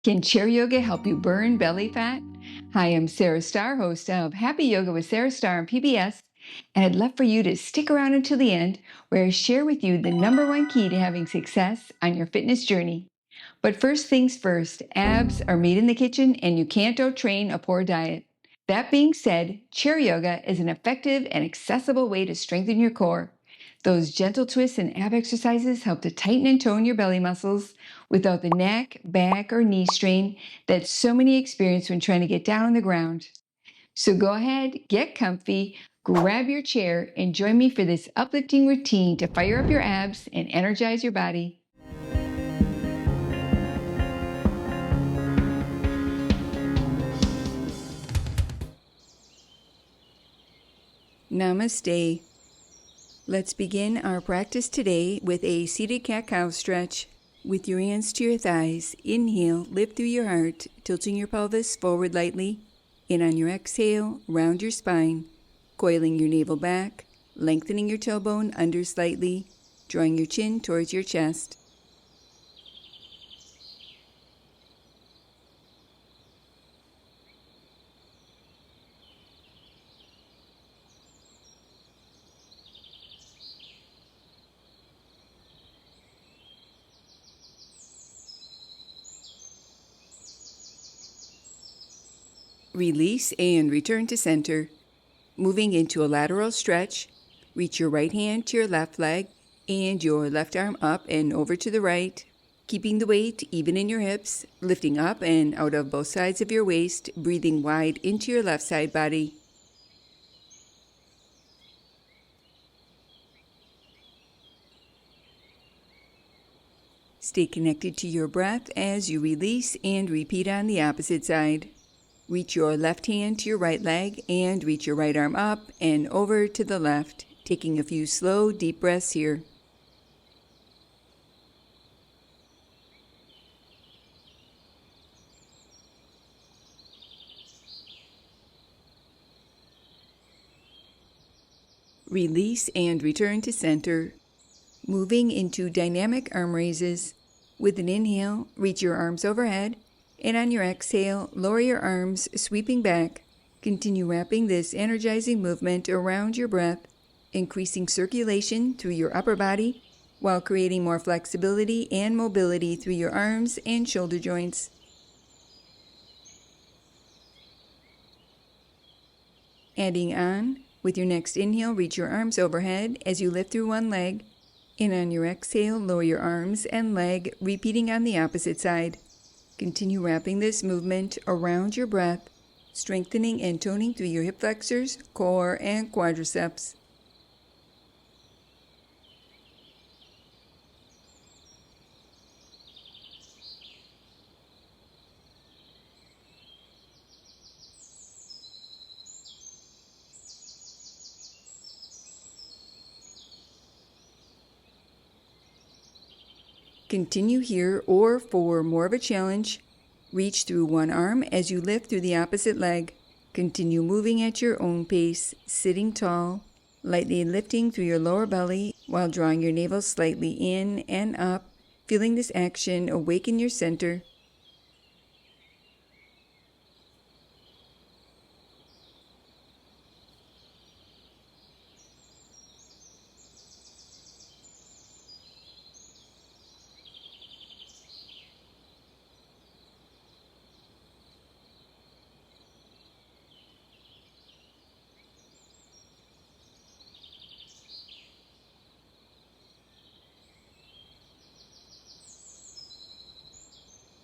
Can chair yoga help you burn belly fat? Hi, I'm Sarah Starr, host of Happy Yoga with Sarah Starr on PBS, and I'd love for you to stick around until the end, where I share with you the #1 key to having success on your fitness journey. But first things first, abs are made in the kitchen, and you can't out-train a poor diet. That being said, chair yoga is an effective and accessible way to strengthen your core. Those gentle twists and ab exercises help to tighten and tone your belly muscles without the neck, back, or knee strain that so many experience when trying to get down on the ground. So go ahead, get comfy, grab your chair, and join me for this uplifting routine to fire up your abs and energize your body. Namaste. Let's begin our practice today with a seated cat-cow stretch. With your hands to your thighs, inhale, lift through your heart, tilting your pelvis forward lightly. And on your exhale, round your spine, coiling your navel back, lengthening your tailbone under slightly, drawing your chin towards your chest. Release and return to center. Moving into a lateral stretch, reach your right hand to your left leg and your left arm up and over to the right, keeping the weight even in your hips, lifting up and out of both sides of your waist, breathing wide into your left side body. Stay connected to your breath as you release and repeat on the opposite side. Reach your left hand to your right leg and reach your right arm up and over to the left, taking a few slow, deep breaths here. Release and return to center. Moving into dynamic arm raises. With an inhale, reach your arms overhead. And on your exhale, lower your arms, sweeping back. Continue wrapping this energizing movement around your breath, increasing circulation through your upper body while creating more flexibility and mobility through your arms and shoulder joints. Adding on, with your next inhale, reach your arms overhead as you lift through one leg. And on your exhale, lower your arms and leg, repeating on the opposite side. Continue wrapping this movement around your breath, strengthening and toning through your hip flexors, core, and quadriceps. Continue here, or for more of a challenge, reach through one arm as you lift through the opposite leg. Continue moving at your own pace, sitting tall, lightly lifting through your lower belly while drawing your navel slightly in and up, feeling this action awaken your center.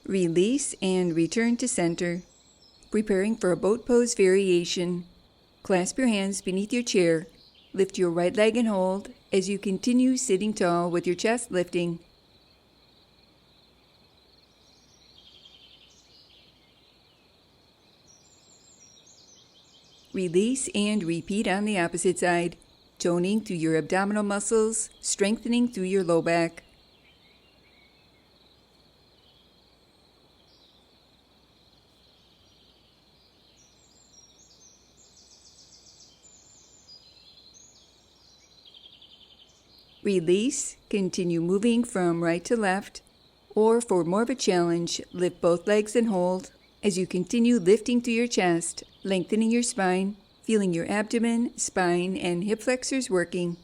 Release and return to center. Preparing for a boat pose variation. Clasp your hands beneath your chair. Lift your right leg and hold as you continue sitting tall with your chest lifting. Release and repeat on the opposite side, toning through your abdominal muscles, strengthening through your low back. Release, continue moving from right to left, Or for more of a challenge, lift both legs and hold. As you continue lifting through your chest, lengthening your spine, feeling your abdomen, spine, and hip flexors working.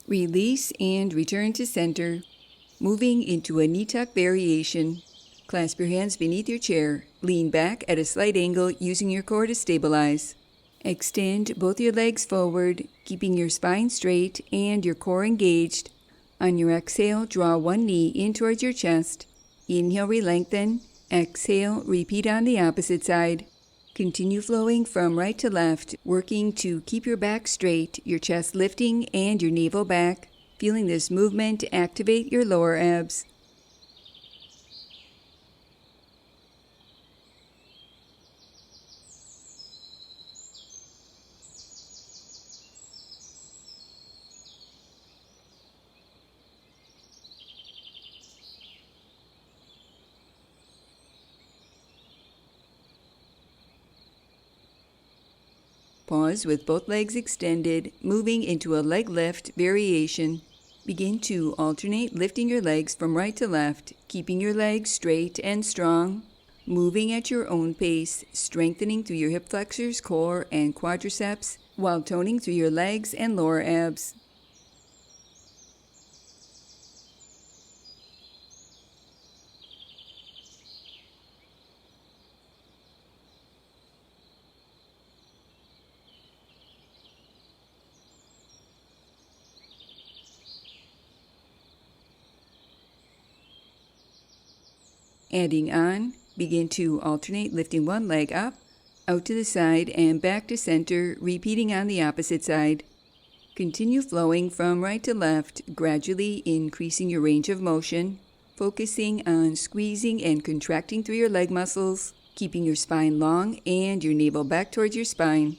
Release and return to center, moving into a knee tuck variation. Clasp your hands beneath your chair. Lean back at a slight angle using your core to stabilize. Extend both your legs forward, keeping your spine straight and your core engaged. On your exhale, draw one knee in towards your chest. Inhale, re-lengthen. Exhale, repeat on the opposite side. Continue flowing from right to left, working to keep your back straight, your chest lifting, and your navel back. Feeling this movement activate your lower abs. Pause with both legs extended, moving into a leg lift variation. Begin to alternate lifting your legs from right to left, keeping your legs straight and strong. Moving at your own pace, strengthening through your hip flexors, core, and quadriceps, while toning through your legs and lower abs. Adding on, begin to alternate lifting one leg up, out to the side, and back to center, repeating on the opposite side. Continue flowing from right to left, gradually increasing your range of motion, focusing on squeezing and contracting through your leg muscles, keeping your spine long and your navel back towards your spine.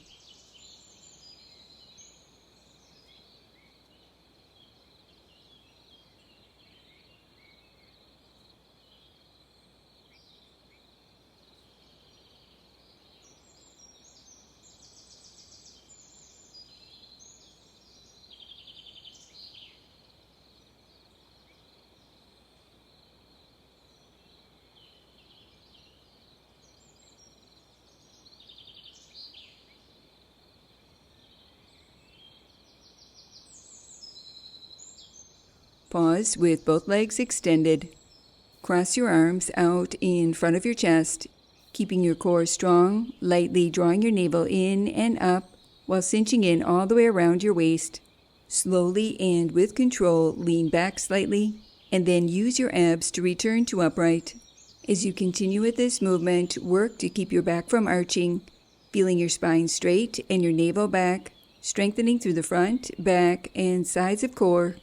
Pause with both legs extended. Cross your arms out in front of your chest, keeping your core strong, lightly drawing your navel in and up while cinching in all the way around your waist. Slowly and with control, lean back slightly, and then use your abs to return to upright. As you continue with this movement, work to keep your back from arching, feeling your spine straight and your navel back, strengthening through the front, back, and sides of core.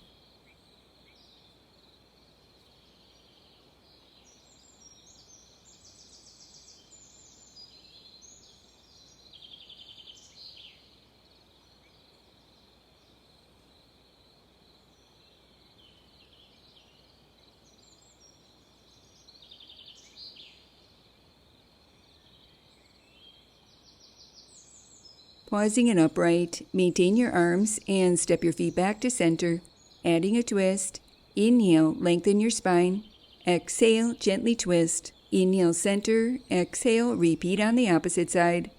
Pausing and upright, maintain your arms and step your feet back to center, adding a twist. Inhale, lengthen your spine. Exhale, gently twist. Inhale, center. Exhale, repeat on the opposite side.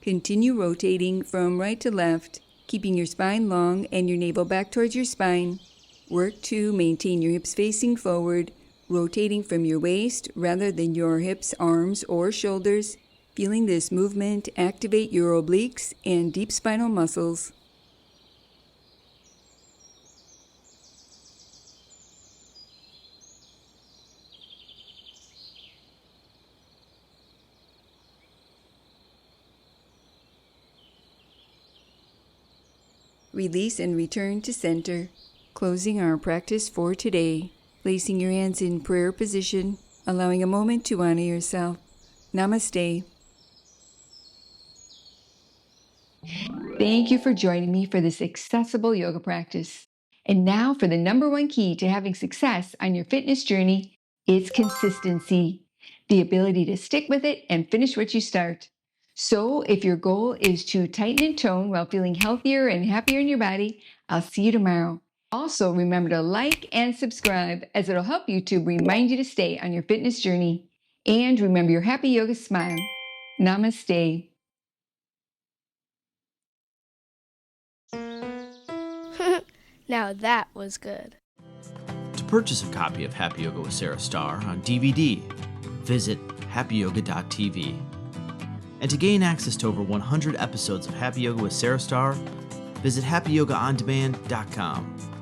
Continue rotating from right to left, keeping your spine long and your navel back towards your spine. Work to maintain your hips facing forward, rotating from your waist rather than your hips, arms, or shoulders. Feeling this movement activate your obliques and deep spinal muscles. Release and return to center. Closing our practice for today. Placing your hands in prayer position, allowing a moment to honor yourself. Namaste. Thank you for joining me for this accessible yoga practice. And now for the number one key to having success on your fitness journey, It's consistency, the ability to stick with it and finish what you start. So, if your goal is to tighten and tone while feeling healthier and happier in your body, I'll see you tomorrow. Also, remember to like and subscribe, as it'll help YouTube remind you to stay on your fitness journey. And remember your happy yoga smile. Namaste. Now that was good. To purchase a copy of Happy Yoga with Sarah Starr on DVD, visit happyyoga.tv. And to gain access to over 100 episodes of Happy Yoga with Sarah Starr, visit happyyogaondemand.com.